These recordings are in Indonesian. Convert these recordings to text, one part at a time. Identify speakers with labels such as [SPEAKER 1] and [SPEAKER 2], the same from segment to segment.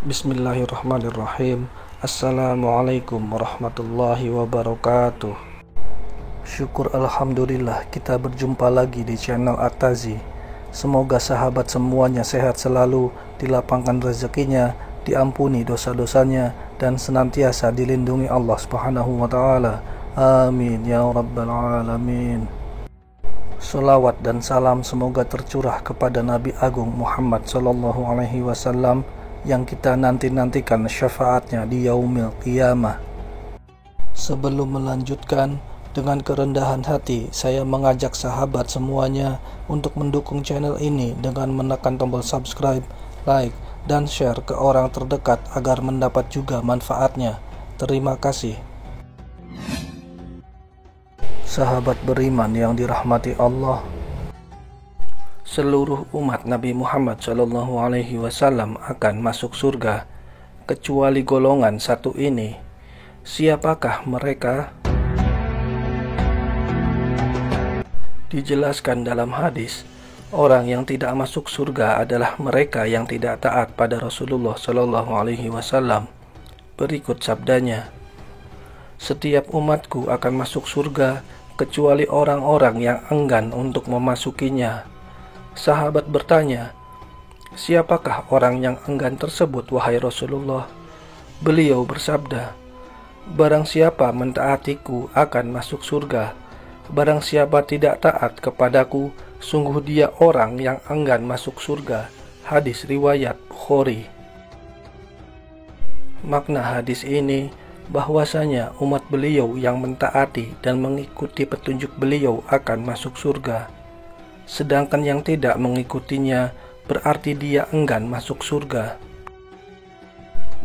[SPEAKER 1] Bismillahirrahmanirrahim. Assalamualaikum warahmatullahi wabarakatuh. Syukur alhamdulillah kita berjumpa lagi di channel At-Tazi. Semoga sahabat semuanya sehat selalu, dilapangkan rezekinya, diampuni dosa-dosanya, dan senantiasa dilindungi Allah Subhanahu wa ta'ala. Amin ya rabbal alamin. Salawat dan salam semoga tercurah kepada Nabi Agung Muhammad sallallahu alaihi wasallam yang kita nantikan syafaatnya di yaumil qiyamah. Sebelum melanjutkan, dengan kerendahan hati saya mengajak sahabat semuanya untuk mendukung channel ini dengan menekan tombol subscribe, like, dan share ke orang terdekat agar mendapat juga manfaatnya. Terima kasih. Sahabat beriman yang dirahmati Allah, seluruh umat Nabi Muhammad Shallallahu Alaihi Wasallam akan masuk surga, kecuali golongan satu ini. Siapakah mereka? Dijelaskan dalam hadis, orang yang tidak masuk surga adalah mereka yang tidak taat pada Rasulullah Shallallahu Alaihi Wasallam. Berikut sabdanya, setiap umatku akan masuk surga, kecuali orang-orang yang enggan untuk memasukinya. Sahabat bertanya, siapakah orang yang enggan tersebut, wahai Rasulullah? Beliau bersabda, barang siapa mentaatiku akan masuk surga. Barang siapa tidak taat kepadaku, sungguh dia orang yang enggan masuk surga. Hadis riwayat Bukhari. Makna hadis ini bahwasanya umat beliau yang mentaati dan mengikuti petunjuk beliau akan masuk surga. Sedangkan yang tidak mengikutinya berarti dia enggan masuk surga.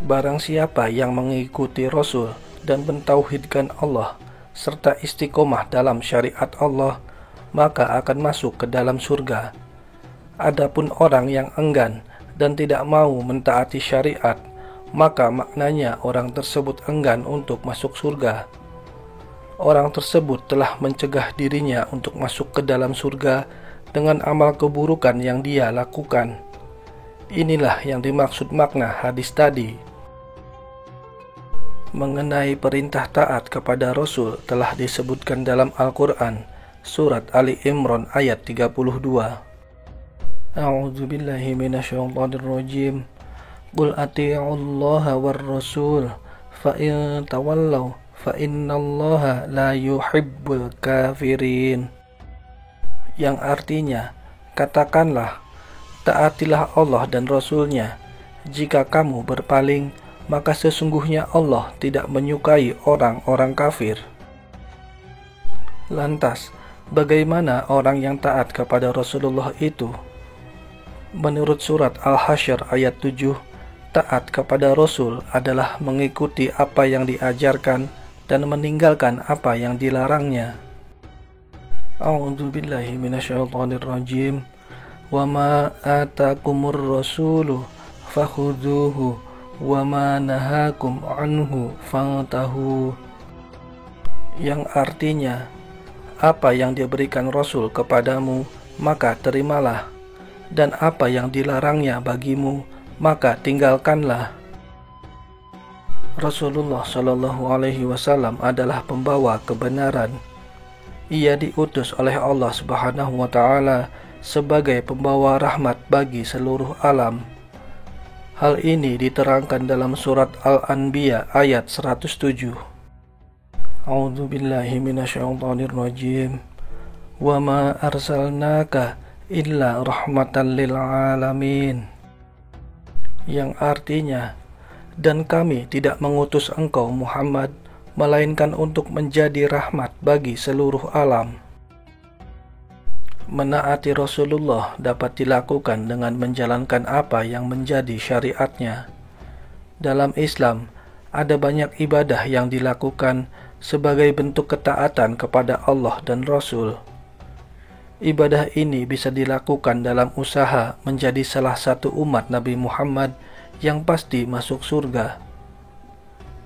[SPEAKER 1] Barang siapa yang mengikuti Rasul dan mentauhidkan Allah serta istiqomah dalam syariat Allah, maka akan masuk ke dalam surga. Adapun orang yang enggan dan tidak mau mentaati syariat, maka maknanya orang tersebut enggan untuk masuk surga. Orang tersebut telah mencegah dirinya untuk masuk ke dalam surga dengan amal keburukan yang dia lakukan. Inilah yang dimaksud makna hadis tadi. Mengenai perintah taat kepada Rasul telah disebutkan dalam Al-Quran, surat Ali Imran ayat 32. A'udzubillahi minasyaitonirrajim. Qul ati'ullaha war rasul fa in tawallaw fa innallaha la yuhibbul kafirin. Yang artinya, katakanlah, taatilah Allah dan Rasulnya. Jika kamu berpaling, maka sesungguhnya Allah tidak menyukai orang-orang kafir. Lantas, bagaimana orang yang taat kepada Rasulullah itu? Menurut surat Al-Hasyr ayat 7, taat kepada Rasul adalah mengikuti apa yang diajarkan dan meninggalkan apa yang dilarangnya. A'udzubillahi minasyaitonirrajim. Wa ma atakumur rasulu fakhudhuhu wa ma nahakum anhu fantahu. Yang artinya, apa yang diberikan Rasul kepadamu, maka terimalah, dan apa yang dilarangnya bagimu, maka tinggalkanlah. Rasulullah Shallallahu Alaihi Wasallam adalah pembawa kebenaran. Ia diutus oleh Allah Subhanahu wa ta'ala sebagai pembawa rahmat bagi seluruh alam. Hal ini diterangkan dalam surat Al-Anbiya ayat 107. A'udzu billahi minasyaitonir rajim. Wa ma arsalnaka illa rahmatan lil alamin. Yang artinya, dan kami tidak mengutus engkau Muhammad melainkan untuk menjadi rahmat bagi seluruh alam. Menaati Rasulullah dapat dilakukan dengan menjalankan apa yang menjadi syariatnya. Dalam Islam, ada banyak ibadah yang dilakukan sebagai bentuk ketaatan kepada Allah dan Rasul. Ibadah ini bisa dilakukan dalam usaha menjadi salah satu umat Nabi Muhammad yang pasti masuk surga.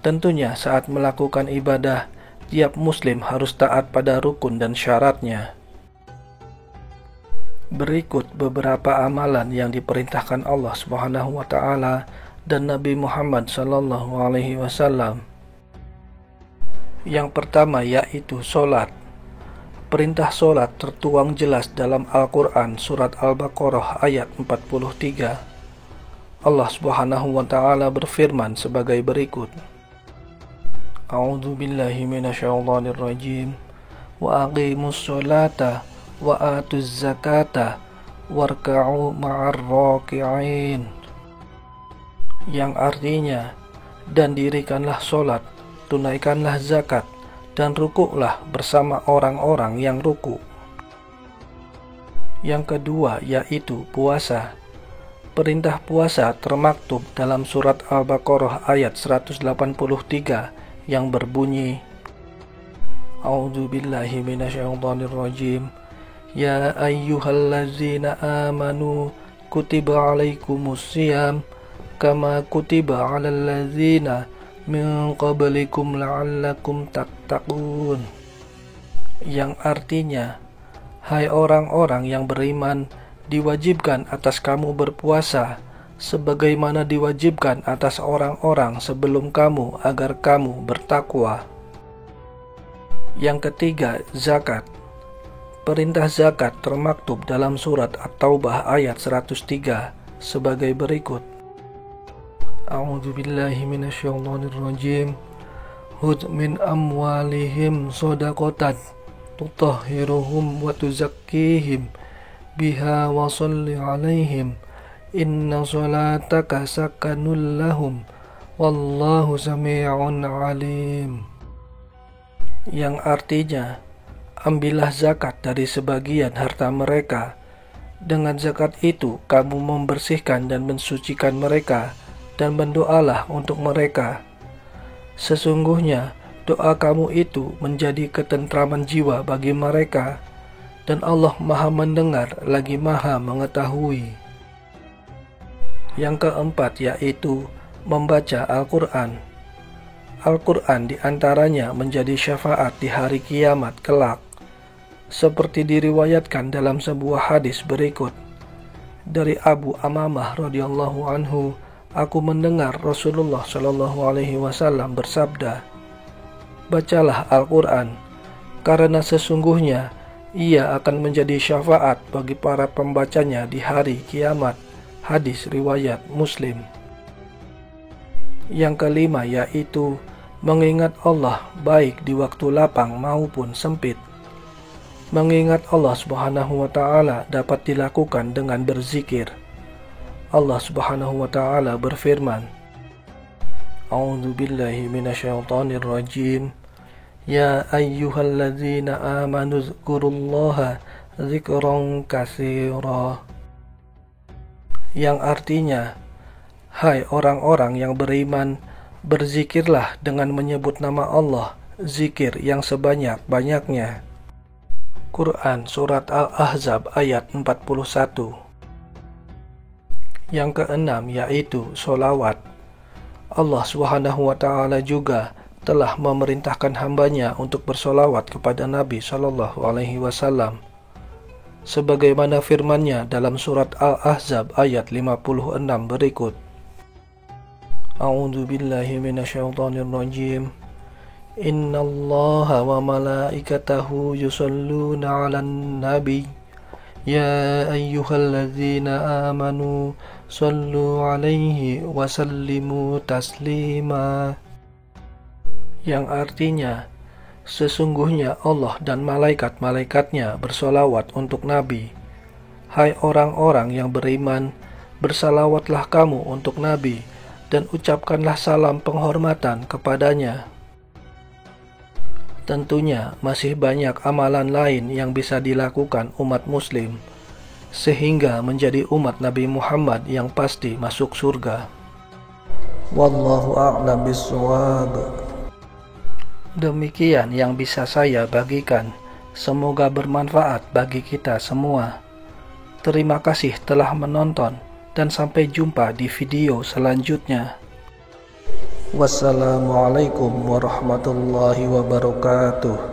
[SPEAKER 1] Tentunya saat melakukan ibadah, tiap muslim harus taat pada rukun dan syaratnya. Berikut beberapa amalan yang diperintahkan Allah Subhanahu wa taala dan Nabi Muhammad sallallahu alaihi wasallam. Yang pertama yaitu salat. Perintah salat tertuang jelas dalam Al-Qur'an surat Al-Baqarah ayat 43. Allah Subhanahu wa taala berfirman sebagai berikut. A'udzu billahi minasyaitonir rajim. Wa aqimus sholata wa atuz zakata warka'u ma'ar raki'in, yang artinya, dan dirikanlah sholat, tunaikanlah zakat, dan rukuklah bersama orang-orang yang ruku. Yang kedua yaitu puasa. Perintah puasa termaktub dalam surat Al-Baqarah ayat 183 yang berbunyi, A'udzu billahi minasyaitonir rajim. Ya ayyuhallazina amanu kutiba alaikumusiyam kama kutiba alal ladzina min qablikum la'allakum tattaqun, yang artinya, hai orang-orang yang beriman, diwajibkan atas kamu berpuasa sebagaimana diwajibkan atas orang-orang sebelum kamu agar kamu bertakwa. Yang ketiga, zakat. Perintah zakat termaktub dalam surat At-Taubah ayat 103 sebagai berikut. A'udzu billahi minasyaitonir rajim. Hud min amwalihim shadaqatan tutahhiruhum wa tuzakkihim biha wa shalli 'alaihim inna shalataka sakanul lahum wallahu samii'un 'alim, yang artinya, ambillah zakat dari sebagian harta mereka. Dengan zakat itu kamu membersihkan dan mensucikan mereka, dan berdoalah untuk mereka. Sesungguhnya doa kamu itu menjadi ketentraman jiwa bagi mereka, dan Allah Maha mendengar lagi Maha mengetahui. Yang keempat yaitu membaca Al-Quran. Al-Quran diantaranya menjadi syafaat di hari kiamat kelak, seperti diriwayatkan dalam sebuah hadis berikut. Dari Abu Amamah radhiyallahu anhu, aku mendengar Rasulullah shallallahu alaihi wasallam bersabda, bacalah Al-Quran, karena sesungguhnya ia akan menjadi syafaat bagi para pembacanya di hari kiamat. Hadis riwayat Muslim. Yang kelima yaitu mengingat Allah baik di waktu lapang maupun sempit. Mengingat Allah Subhanahu wa taala dapat dilakukan dengan berzikir. Allah Subhanahu wa taala berfirman, A'udzu billahi minasyaitonir rajim. Ya ayyuhalladzina amanu dzkurullaha dzikran katsira, yang artinya, hai orang-orang yang beriman, berzikirlah dengan menyebut nama Allah, zikir yang sebanyak-banyaknya. Quran Surat Al-Ahzab ayat 41. Yang keenam yaitu sholawat. Allah Subhanahu wa ta'ala juga telah memerintahkan hambanya untuk bersolawat kepada Nabi Shallallahu alaihi wasallam, sebagaimana firman-Nya dalam surat Al-Ahzab ayat 56 berikut. A'udzu billahi minasyaitonir rajim. Innallaha wa malaikatahu yusholluna 'alan nabi. Ya ayyuhalladzina amanu shallu 'alaihi wa sallimu taslima. Yang artinya, sesungguhnya Allah dan malaikat-malaikatnya bersolawat untuk Nabi. Hai orang-orang yang beriman, bersalawatlah kamu untuk Nabi, dan ucapkanlah salam penghormatan kepadanya. Tentunya masih banyak amalan lain yang bisa dilakukan umat muslim, sehingga menjadi umat Nabi Muhammad yang pasti masuk surga. Wallahu a'lam bishawab. Demikian yang bisa saya bagikan. Semoga bermanfaat bagi kita semua. Terima kasih telah menonton, dan sampai jumpa di video selanjutnya. Wassalamualaikum warahmatullahi wabarakatuh.